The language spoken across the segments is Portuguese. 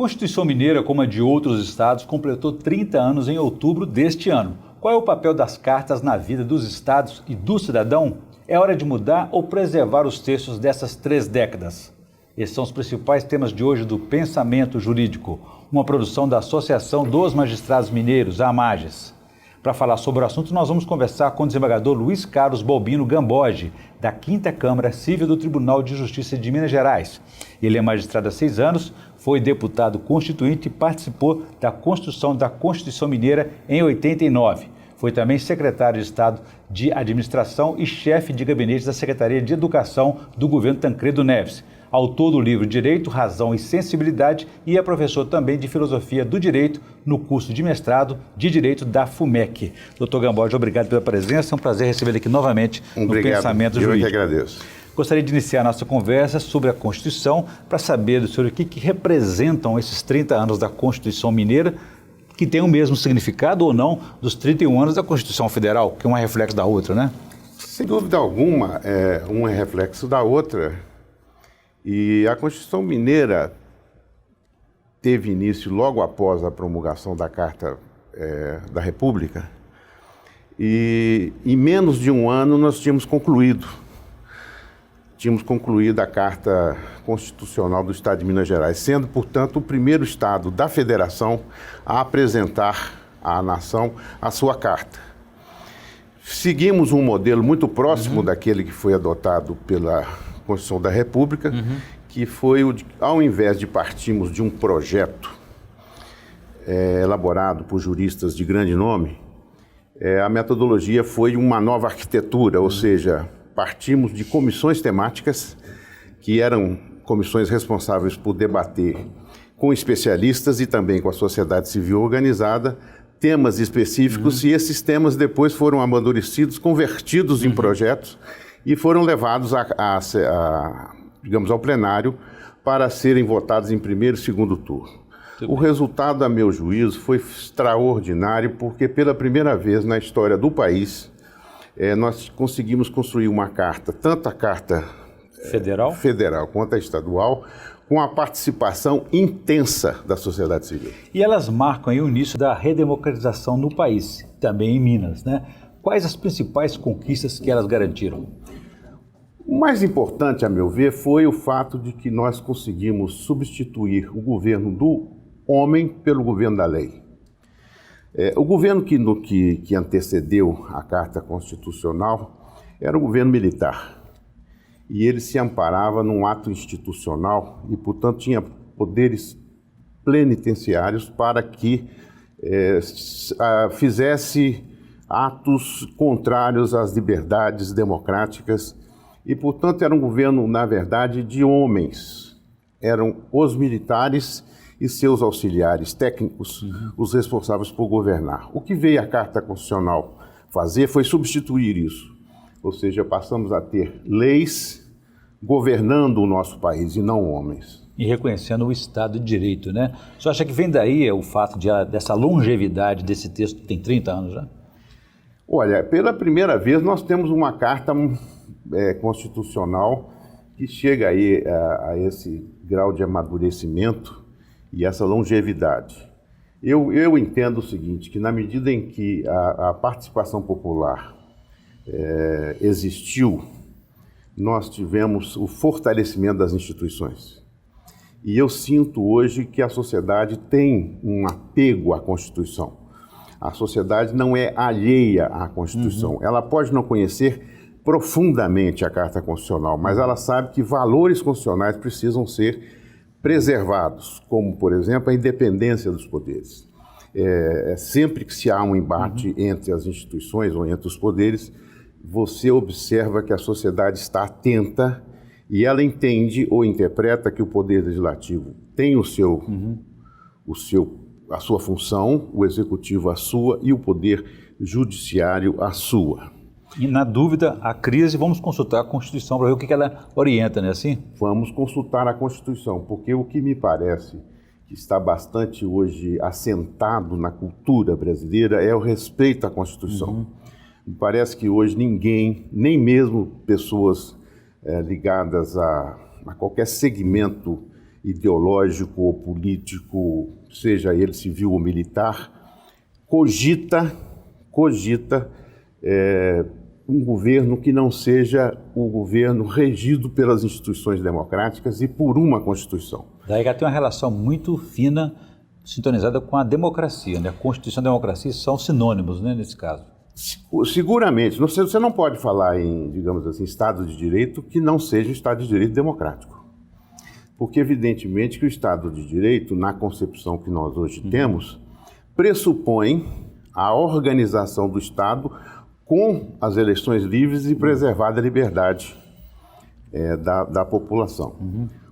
Constituição Mineira, como a de outros estados, completou 30 anos em outubro deste ano. Qual é o papel das cartas na vida dos estados e do cidadão? É hora de mudar ou preservar os textos dessas 3 décadas? Esses são os principais temas de hoje do Pensamento Jurídico, uma produção da Associação dos Magistrados Mineiros, a AMAGES. Para falar sobre o assunto, nós vamos conversar com o desembargador Luiz Carlos Balbino Gamboge, da 5ª Câmara Civil do Tribunal de Justiça de Minas Gerais. Ele é magistrado há 6 anos, foi deputado constituinte e participou da construção da Constituição Mineira em 89. Foi também secretário de Estado de Administração e chefe de gabinete da Secretaria de Educação do governo Tancredo Neves. Autor do livro Direito, Razão e Sensibilidade e é professor também de Filosofia do Direito no curso de mestrado de Direito da FUMEC. Doutor Gamboge, obrigado pela presença, é um prazer recebê-lo aqui novamente no Pensamento Jurídico. Eu que agradeço. Gostaria de iniciar a nossa conversa sobre a Constituição para saber do senhor o que representam esses 30 anos da Constituição Mineira, que tem o mesmo significado ou não dos 31 anos da Constituição Federal, que é um reflexo da outra, né? Sem dúvida alguma, um é reflexo da outra. E a Constituição Mineira teve início logo após a promulgação da Carta da República e em menos de um ano nós tínhamos concluído a Carta Constitucional do Estado de Minas Gerais, sendo, portanto, o primeiro Estado da Federação a apresentar à nação a sua Carta. Seguimos um modelo muito próximo daquele que foi adotado pela Constituição da República, que foi, ao invés de partirmos de um projeto elaborado por juristas de grande nome, a metodologia foi uma nova arquitetura, ou seja, partimos de comissões temáticas, que eram comissões responsáveis por debater com especialistas e também com a sociedade civil organizada, temas específicos, e esses temas depois foram amadurecidos, convertidos em projetos, e foram levados digamos, ao plenário para serem votados em primeiro e segundo turno. O resultado, a meu juízo, foi extraordinário, porque pela primeira vez na história do país, nós conseguimos construir uma carta, tanto a carta federal quanto a estadual, com a participação intensa da sociedade civil. E elas marcam aí o início da redemocratização no país, também em Minas, né? Quais as principais conquistas que elas garantiram? O mais importante, a meu ver, foi o fato de que nós conseguimos substituir o governo do homem pelo governo da lei. O governo que antecedeu a Carta Constitucional era o governo militar. E ele se amparava num ato institucional e, portanto, tinha poderes plenitenciários para que fizesse atos contrários às liberdades democráticas e, portanto, era um governo, na verdade, de homens. Eram os militares e seus auxiliares técnicos os responsáveis por governar. O que veio a Carta Constitucional fazer foi substituir isso. Ou seja, passamos a ter leis governando o nosso país e não homens. E reconhecendo o Estado de Direito, né? Você acha que vem daí o fato dessa longevidade desse texto que tem 30 anos já? Olha, pela primeira vez nós temos uma carta constitucional que chega aí a esse grau de amadurecimento e essa longevidade. Eu entendo o seguinte, que na medida em que a participação popular existiu, nós tivemos o fortalecimento das instituições. E eu sinto hoje que a sociedade tem um apego à Constituição. A sociedade não é alheia à Constituição. Ela pode não conhecer profundamente a Carta Constitucional, mas ela sabe que valores constitucionais precisam ser preservados, como, por exemplo, a independência dos poderes. Sempre que se há um embate entre as instituições ou entre os poderes, você observa que a sociedade está atenta e ela entende ou interpreta que o Poder Legislativo tem a sua função, o Executivo a sua e o Poder Judiciário a sua. E na dúvida, a crise, vamos consultar a Constituição para ver o que ela orienta, não é assim? Vamos consultar a Constituição, porque o que me parece que está bastante hoje assentado na cultura brasileira é o respeito à Constituição. Me parece que hoje ninguém, nem mesmo pessoas ligadas a qualquer segmento ideológico ou político, seja ele civil ou militar, cogita um governo que não seja o governo regido pelas instituições democráticas e por uma Constituição. Daí que tem uma relação muito fina, sintonizada com a democracia, né? A Constituição e a democracia são sinônimos, né, nesse caso. Seguramente. Você não pode falar em, digamos assim, Estado de Direito que não seja um Estado de Direito democrático. Porque, evidentemente, que o Estado de Direito, na concepção que nós hoje temos, pressupõe a organização do Estado com as eleições livres e preservada a liberdade da população.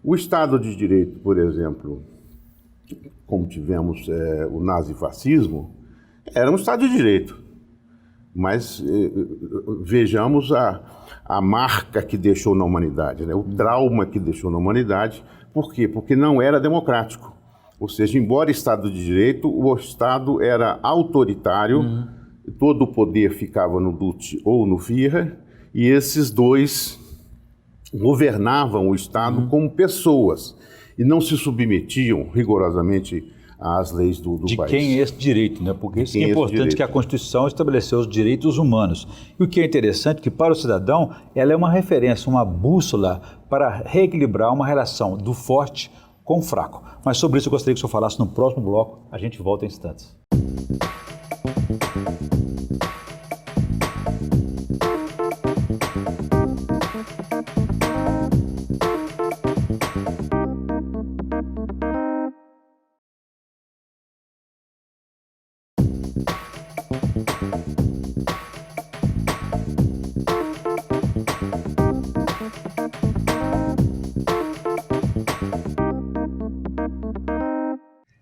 O Estado de Direito, por exemplo, como tivemos o nazifascismo, era um Estado de Direito. Mas vejamos a marca que deixou na humanidade, né? O trauma que deixou na humanidade. Por quê? Porque não era democrático. Ou seja, embora Estado de Direito, o Estado era autoritário, todo o poder ficava no Duce ou no Führer, e esses dois governavam o Estado como pessoas e não se submetiam rigorosamente às leis do país. De quem é esse direito, né? Porque isso é importante, que a Constituição estabeleceu os direitos humanos. E o que é interessante é que, para o cidadão, ela é uma referência, uma bússola para reequilibrar uma relação do forte com o fraco. Mas sobre isso eu gostaria que o senhor falasse no próximo bloco. A gente volta em instantes.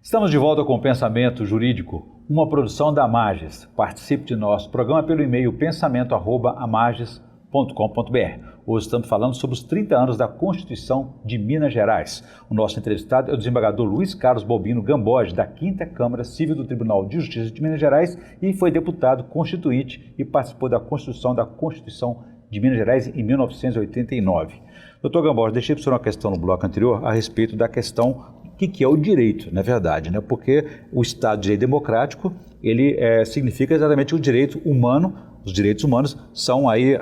Estamos de volta com o Pensamento Jurídico, uma produção da Amages. Participe de nosso programa pelo e-mail pensamento@amages.com.br. Hoje estamos falando sobre os 30 anos da Constituição de Minas Gerais. O nosso entrevistado é o desembargador Luiz Carlos Balbino Gamboge, da 5ª Câmara Civil do Tribunal de Justiça de Minas Gerais, e foi deputado constituinte e participou da construção da Constituição de Minas Gerais em 1989. Doutor Gamboge, deixei para o senhor uma questão no bloco anterior a respeito da questão o que é o direito, na verdade, né? Porque o Estado de Direito Democrático, ele significa exatamente o direito humano. Os direitos humanos são aí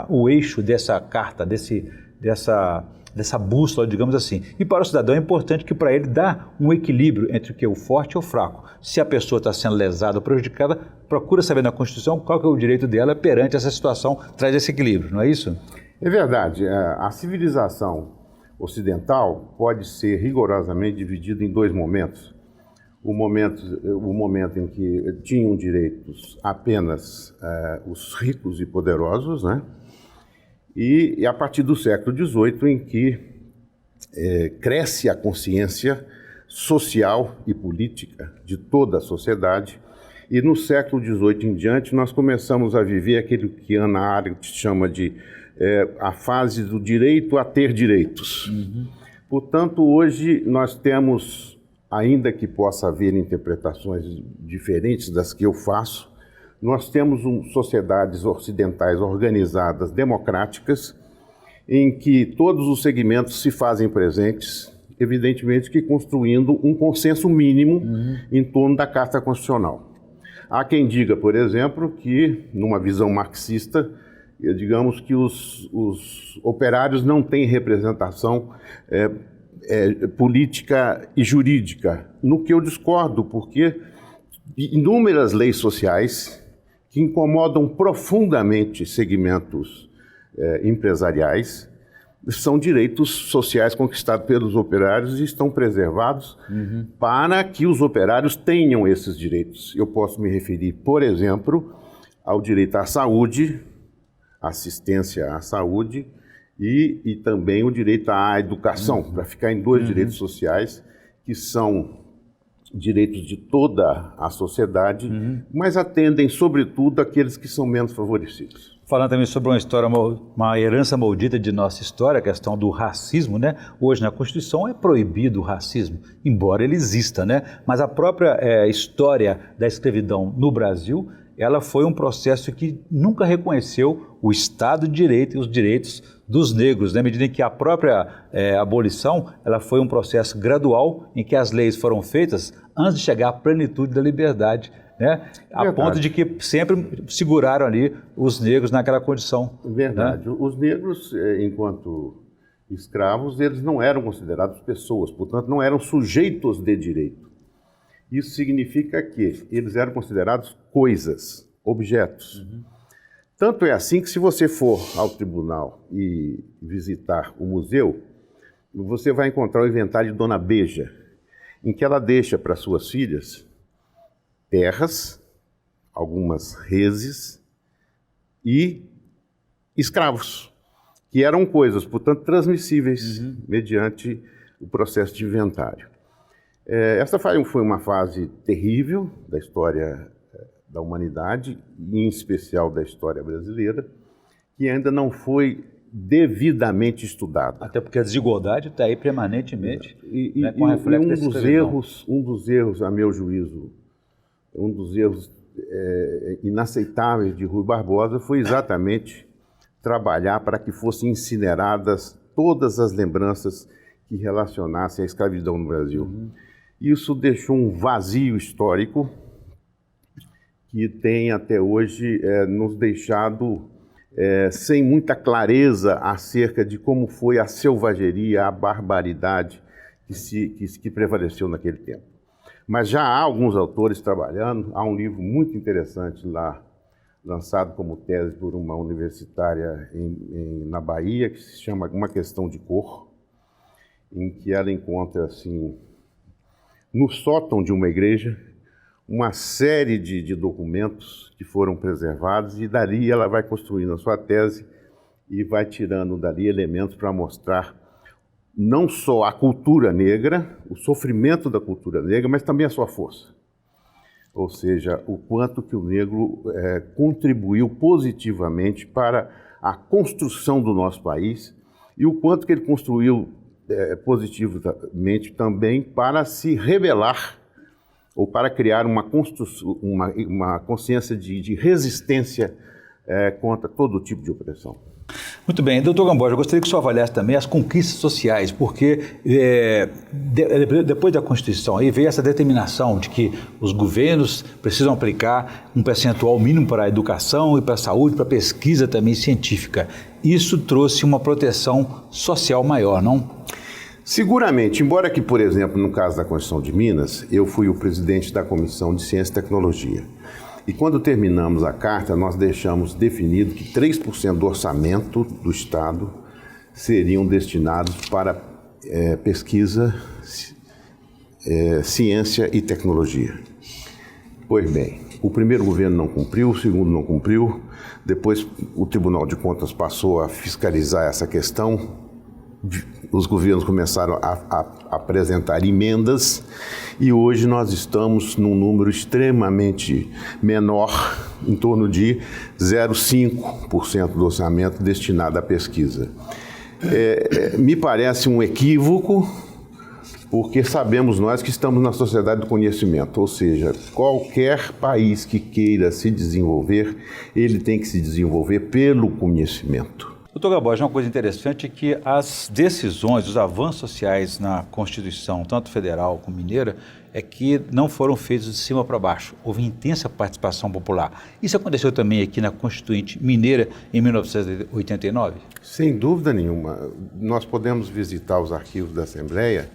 o eixo dessa carta, dessa bússola, digamos assim. E para o cidadão é importante que para ele dá um equilíbrio entre o que é o forte e o fraco. Se a pessoa está sendo lesada ou prejudicada, procura saber na Constituição qual que é o direito dela perante essa situação, traz esse equilíbrio, não é isso? É verdade. A civilização ocidental pode ser rigorosamente dividida em dois momentos. O momento em que tinham direitos apenas os ricos e poderosos, né? E a partir do século XVIII, em que cresce a consciência social e política de toda a sociedade, e no século XVIII em diante nós começamos a viver aquilo que Hannah Arendt chama de a fase do direito a ter direitos. Portanto, hoje nós temos, ainda que possa haver interpretações diferentes das que eu faço, nós temos sociedades ocidentais organizadas, democráticas, em que todos os segmentos se fazem presentes, evidentemente que construindo um consenso mínimo em torno da Carta Constitucional. Há quem diga, por exemplo, que, numa visão marxista, digamos que os operários não têm representação política e jurídica, no que eu discordo, porque inúmeras leis sociais que incomodam profundamente segmentos empresariais são direitos sociais conquistados pelos operários e estão preservados para que os operários tenham esses direitos. Eu posso me referir, por exemplo, ao direito à saúde, assistência à saúde e também o direito à educação, para ficar em dois direitos sociais que são direitos de toda a sociedade, mas atendem, sobretudo, aqueles que são menos favorecidos. Falando também sobre uma história, uma herança maldita de nossa história, a questão do racismo, né? Hoje na Constituição é proibido o racismo, embora ele exista, né? Mas a própria história da escravidão no Brasil, ela foi um processo que nunca reconheceu o Estado de Direito e os direitos dos negros, na medida em que a própria abolição ela foi um processo gradual em que as leis foram feitas antes de chegar à plenitude da liberdade, né? A ponto de que sempre seguraram ali os negros naquela condição. Verdade. Né? Os negros, enquanto escravos, eles não eram considerados pessoas, portanto, não eram sujeitos de direito. Isso significa que eles eram considerados coisas, objetos. Tanto é assim que, se você for ao tribunal e visitar o museu, você vai encontrar o inventário de Dona Beija, em que ela deixa para suas filhas terras, algumas reses e escravos, que eram coisas, portanto, transmissíveis mediante o processo de inventário. Essa foi uma fase terrível da história da humanidade, em especial da história brasileira, que ainda não foi devidamente estudada. Até porque a desigualdade está aí permanentemente, E com reflexo dessa escravidão. um dos erros, a meu juízo, um dos erros inaceitáveis de Rui Barbosa foi exatamente trabalhar para que fossem incineradas todas as lembranças que relacionassem a escravidão no Brasil. Isso deixou um vazio histórico que tem até hoje nos deixado sem muita clareza acerca de como foi a selvageria, a barbaridade que prevaleceu naquele tempo. Mas já há alguns autores trabalhando, há um livro muito interessante lá, lançado como tese por uma universitária na Bahia, que se chama Uma Questão de Cor, em que ela encontra, assim, no sótão de uma igreja, uma série de documentos que foram preservados, e dali ela vai construindo a sua tese e vai tirando dali elementos para mostrar não só a cultura negra, o sofrimento da cultura negra, mas também a sua força. Ou seja, o quanto que o negro contribuiu positivamente para a construção do nosso país e o quanto que ele construiu positivamente também para se rebelar ou para criar uma consciência de resistência contra todo tipo de opressão. Muito bem, doutor Gamboja, eu gostaria que o senhor avaliasse também as conquistas sociais, porque depois da Constituição aí veio essa determinação de que os governos precisam aplicar um percentual mínimo para a educação e para a saúde, para a pesquisa também científica. Isso trouxe uma proteção social maior, não? Seguramente, embora que, por exemplo, no caso da Constituição de Minas, eu fui o presidente da Comissão de Ciência e Tecnologia. E quando terminamos a carta, nós deixamos definido que 3% do orçamento do Estado seriam destinados para pesquisa, ciência e tecnologia. Pois bem, o primeiro governo não cumpriu, o segundo não cumpriu, depois o Tribunal de Contas passou a fiscalizar essa questão, os governos começaram a apresentar emendas e hoje nós estamos num número extremamente menor, em torno de 0,5% do orçamento destinado à pesquisa. Me parece um equívoco, porque sabemos nós que estamos na sociedade do conhecimento, ou seja, qualquer país que queira se desenvolver, ele tem que se desenvolver pelo conhecimento. Doutor Gamboja, uma coisa interessante é que as decisões, os avanços sociais na Constituição, tanto federal como mineira, é que não foram feitos de cima para baixo. Houve intensa participação popular. Isso aconteceu também aqui na Constituinte Mineira em 1989? Sem dúvida nenhuma. Nós podemos visitar os arquivos da Assembleia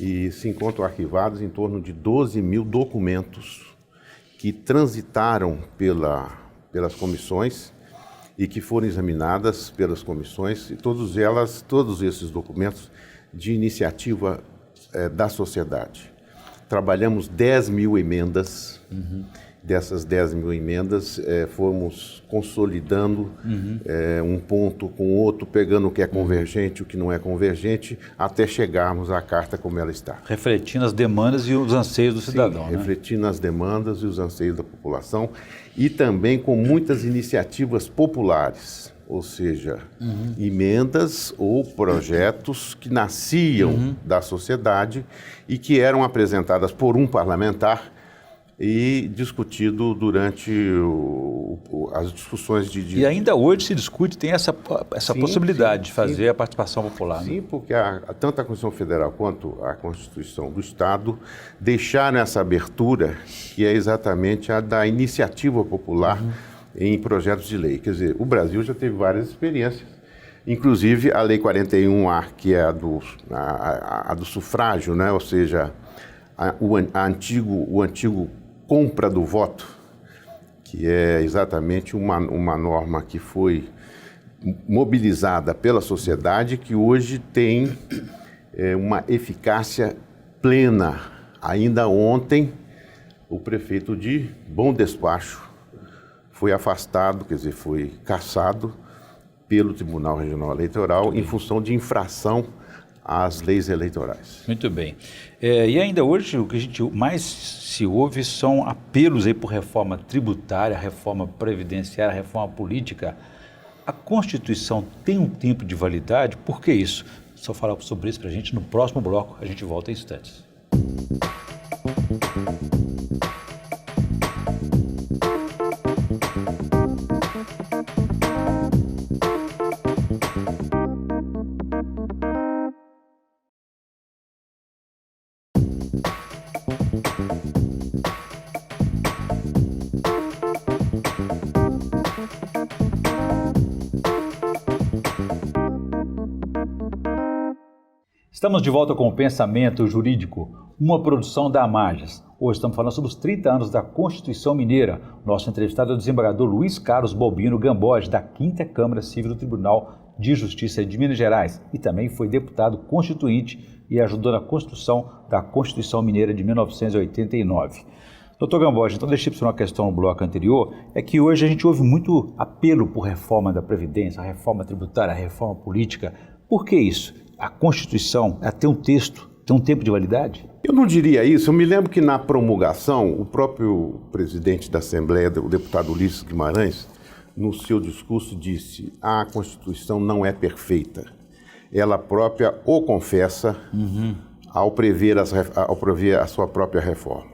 e se encontram arquivados em torno de 12 mil documentos que transitaram pelas comissões e que foram examinadas pelas comissões, e todos esses documentos de iniciativa da sociedade. Trabalhamos 10 mil emendas, dessas 10 mil emendas fomos consolidando um ponto com outro, pegando o que é convergente, o que não é convergente, até chegarmos à carta como ela está. Refletindo as demandas e os anseios do cidadão. Sim, refletindo as demandas e os anseios da população, e também com muitas iniciativas populares, ou seja, emendas ou projetos que nasciam da sociedade e que eram apresentadas por um parlamentar e discutido durante as discussões de... E ainda hoje se discute, tem essa possibilidade de fazer a participação popular. Sim, né? porque tanto a Constituição Federal quanto a Constituição do Estado deixaram essa abertura, que é exatamente a da iniciativa popular em projetos de lei. Quer dizer, o Brasil já teve várias experiências, inclusive a Lei 41A, que é a do sufrágio, né? Ou seja, o antigo compra do voto, que é exatamente uma norma que foi mobilizada pela sociedade, que hoje tem uma eficácia plena. Ainda ontem, o prefeito de Bom Despacho foi afastado, quer dizer, foi cassado pelo Tribunal Regional Eleitoral em função de infração às leis eleitorais. Muito bem. E ainda hoje o que a gente mais se ouve são apelos aí por reforma tributária, reforma previdenciária, reforma política. A Constituição tem um tempo de validade? Por que isso? Só falar sobre isso para a gente no próximo bloco. A gente volta em instantes. Estamos de volta com o Pensamento Jurídico, uma produção da Amajas. Hoje estamos falando sobre os 30 anos da Constituição Mineira. Nosso entrevistado é o desembargador Luiz Carlos Balbino Gamboge, da 5ª Câmara Civil do Tribunal de Justiça de Minas Gerais, e também foi deputado constituinte e ajudou na construção da Constituição Mineira de 1989. Doutor Gamboge, então deixei para você uma questão no bloco anterior, é que hoje a gente ouve muito apelo por reforma da Previdência, a reforma tributária, a reforma política. Por que isso? A Constituição, ela tem um texto, tem um tempo de validade? Eu não diria isso. Eu me lembro que na promulgação, o próprio presidente da Assembleia, o deputado Ulisses Guimarães, no seu discurso disse: a Constituição não é perfeita. Ela própria o confessa ao prever a sua própria reforma.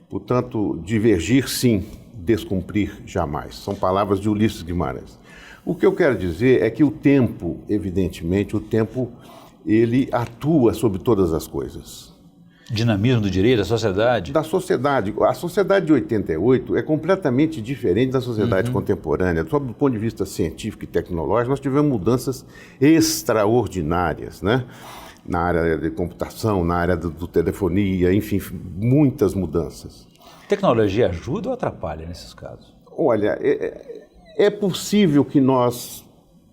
Portanto, divergir sim, descumprir jamais. São palavras de Ulisses Guimarães. O que eu quero dizer é que o tempo, evidentemente, ele atua sobre todas as coisas. Dinamismo do direito, da sociedade? Da sociedade. A sociedade de 88 é completamente diferente da sociedade contemporânea. Sob o ponto de vista científico e tecnológico, nós tivemos mudanças extraordinárias, né? Na área de computação, na área do telefonia, enfim, muitas mudanças. Tecnologia ajuda ou atrapalha nesses casos? Olha, é possível que nós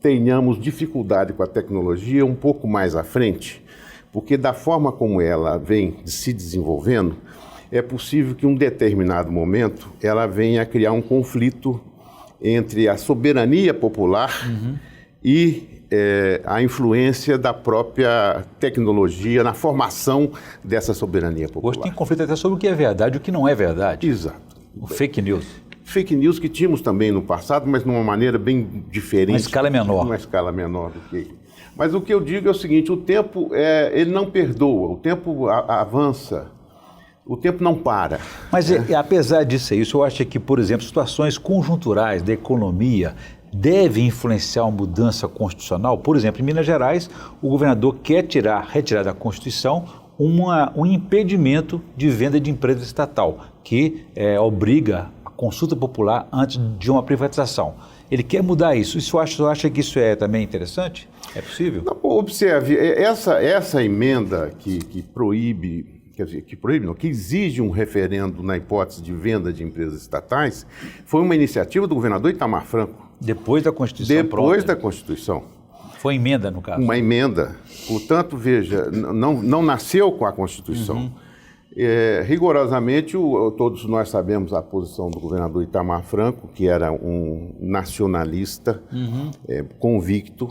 tenhamos dificuldade com a tecnologia um pouco mais à frente, porque da forma como ela vem se desenvolvendo, é possível que em um determinado momento ela venha a criar um conflito entre a soberania popular e a influência da própria tecnologia na formação dessa soberania popular. Hoje tem conflito até sobre o que é verdade e o que não é verdade. Exato. O fake news. Fake news que tínhamos também no passado, mas de uma maneira bem diferente. Uma escala menor. Uma escala menor do que... Mas o que eu digo é o seguinte, o tempo, ele não perdoa, o tempo avança, o tempo não para. Mas apesar disso aí, o senhor acha que, por exemplo, situações conjunturais da economia devem influenciar uma mudança constitucional? Por exemplo, em Minas Gerais, o governador quer retirar da Constituição um impedimento de venda de empresa estatal, que obriga a consulta popular antes de uma privatização. Ele quer mudar isso. O senhor acha que isso é também interessante? É possível? Não, observe, essa emenda que proíbe, quer dizer, que exige um referendo na hipótese de venda de empresas estatais, foi uma iniciativa do governador Itamar Franco. Depois da Constituição Depois da Constituição. Foi emenda, no caso. Uma emenda. Portanto, veja, não nasceu com a Constituição. Rigorosamente, todos nós sabemos a posição do governador Itamar Franco, que era um nacionalista convicto,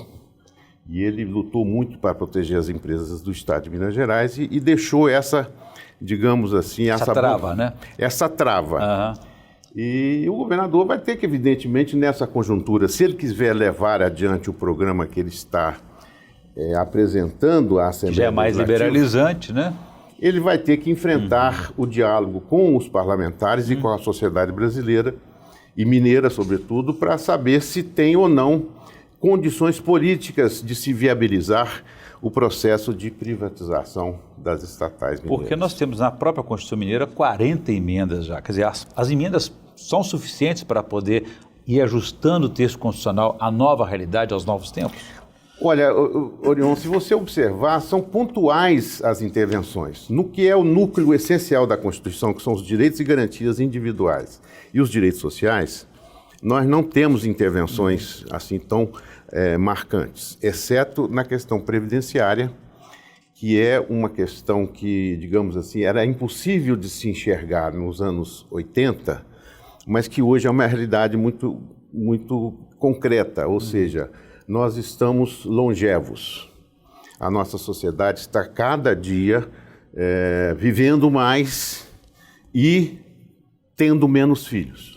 e ele lutou muito para proteger as empresas do Estado de Minas Gerais e deixou essa, digamos assim... Essa trava, né? Essa trava. E o governador vai ter que, evidentemente, nessa conjuntura, se ele quiser levar adiante o programa que ele está apresentando à Assembleia já é mais liberalizante, né? Ele vai ter que enfrentar o diálogo com os parlamentares e com a sociedade brasileira e mineira, sobretudo, para saber se tem ou não condições políticas de se viabilizar o processo de privatização das estatais mineiras. Porque nós temos na própria Constituição Mineira 40 emendas já. Quer dizer, as emendas são suficientes para poder ir ajustando o texto constitucional à nova realidade, aos novos tempos? Olha, Orion, se você observar, são pontuais as intervenções no que é o núcleo essencial da Constituição, que são os direitos e garantias individuais e os direitos sociais. Nós não temos intervenções assim tão marcantes, exceto na questão previdenciária, que é uma questão que, digamos assim, era impossível de se enxergar nos anos 80, mas que hoje é uma realidade muito, muito concreta, ou seja, nós estamos longevos. A nossa sociedade está cada dia vivendo mais e tendo menos filhos.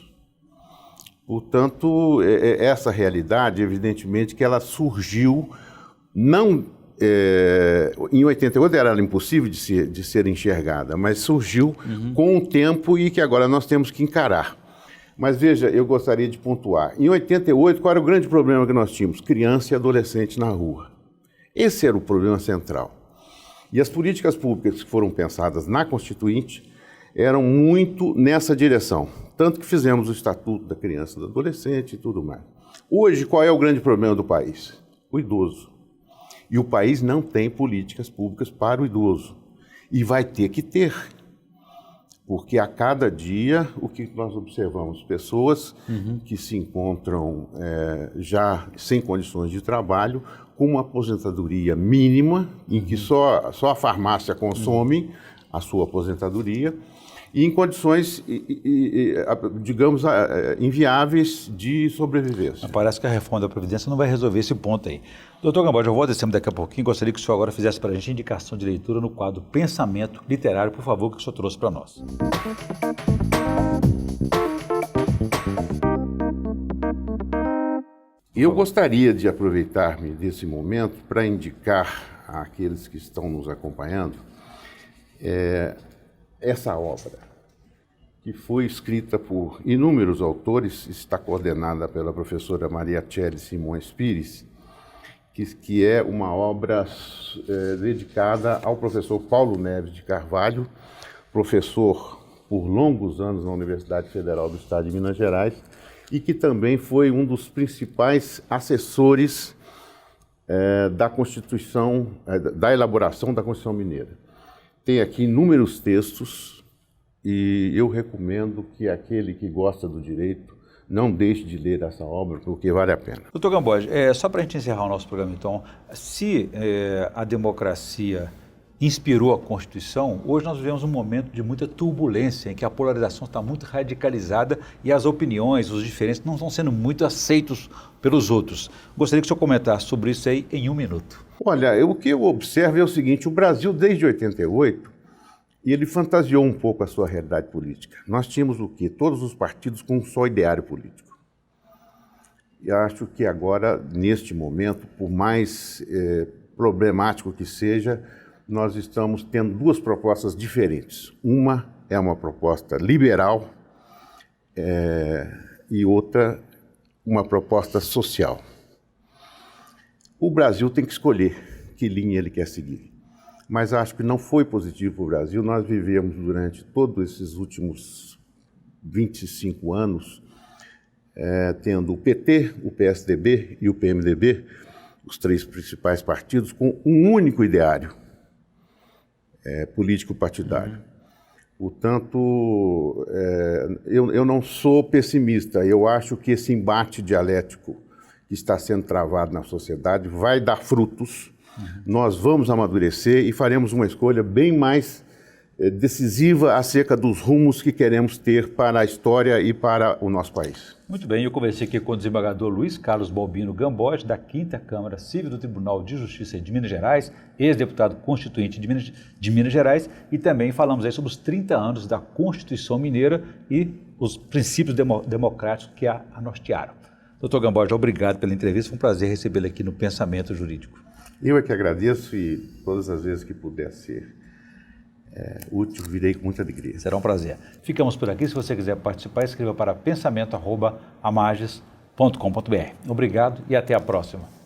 Portanto, essa realidade, evidentemente, que ela surgiu, não em 88 era impossível de ser enxergada, mas surgiu com o tempo e que agora nós temos que encarar. Mas veja, eu gostaria de pontuar. Em 88, qual era o grande problema que nós tínhamos? Criança e adolescente na rua. Esse era o problema central. E as políticas públicas que foram pensadas na Constituinte eram muito nessa direção. Tanto que fizemos o Estatuto da Criança e do Adolescente e tudo mais. Hoje, qual é o grande problema do país? O idoso. E o país não tem políticas públicas para o idoso. E vai ter que ter. Porque a cada dia, o que nós observamos? Pessoas que se encontram já sem condições de trabalho, com uma aposentadoria mínima, em que só a farmácia consome a sua aposentadoria, e em condições, digamos, inviáveis de sobrevivência. Parece que a reforma da Previdência não vai resolver esse ponto aí. Doutor Gamboge, eu vou descer daqui a pouquinho, gostaria que o senhor agora fizesse para a gente indicação de leitura no quadro Pensamento Literário, por favor, que o senhor trouxe para nós. Eu gostaria de aproveitar-me desse momento para indicar àqueles que estão nos acompanhando essa obra, que foi escrita por inúmeros autores, está coordenada pela professora Maria Tchely Simões Pires, que é uma obra dedicada ao professor Paulo Neves de Carvalho, professor por longos anos na Universidade Federal do Estado de Minas Gerais, e que também foi um dos principais assessores da Constituição, da elaboração da Constituição Mineira. Tem aqui inúmeros textos e eu recomendo que aquele que gosta do direito não deixe de ler essa obra, porque vale a pena. Doutor Gamboge, só para a gente encerrar o nosso programa, então, se a democracia inspirou a Constituição, hoje nós vivemos um momento de muita turbulência, em que a polarização está muito radicalizada e as opiniões, os diferentes, não estão sendo muito aceitos pelos outros. Gostaria que o senhor comentasse sobre isso aí em um minuto. Olha, o que eu observo é o seguinte: o Brasil, desde 88, ele fantasiou um pouco a sua realidade política. Nós tínhamos o quê? Todos os partidos com um só ideário político. E acho que agora, neste momento, por mais problemático que seja, nós estamos tendo duas propostas diferentes. Uma é uma proposta liberal e outra uma proposta social. O Brasil tem que escolher que linha ele quer seguir. Mas acho que não foi positivo para o Brasil. Nós vivemos durante todos esses últimos 25 anos tendo o PT, o PSDB e o PMDB, os três principais partidos, com um único ideário político partidário. Portanto, eu não sou pessimista. Eu acho que esse embate dialético que está sendo travado na sociedade vai dar frutos. Nós vamos amadurecer e faremos uma escolha bem mais decisiva acerca dos rumos que queremos ter para a história e para o nosso país. Muito bem, eu conversei aqui com o desembargador Luiz Carlos Balbino Gamboge, da 5ª Câmara Civil do Tribunal de Justiça de Minas Gerais, ex-deputado constituinte de Minas Gerais, e também falamos aí sobre os 30 anos da Constituição Mineira e os princípios democráticos que a nortearam. Doutor Gamboge, obrigado pela entrevista, foi um prazer recebê-lo aqui no Pensamento Jurídico. Eu é que agradeço, e todas as vezes que puder ser útil, virei com muita alegria. Será um prazer. Ficamos por aqui. Se você quiser participar, escreva para pensamento@amages.com.br. Obrigado e até a próxima.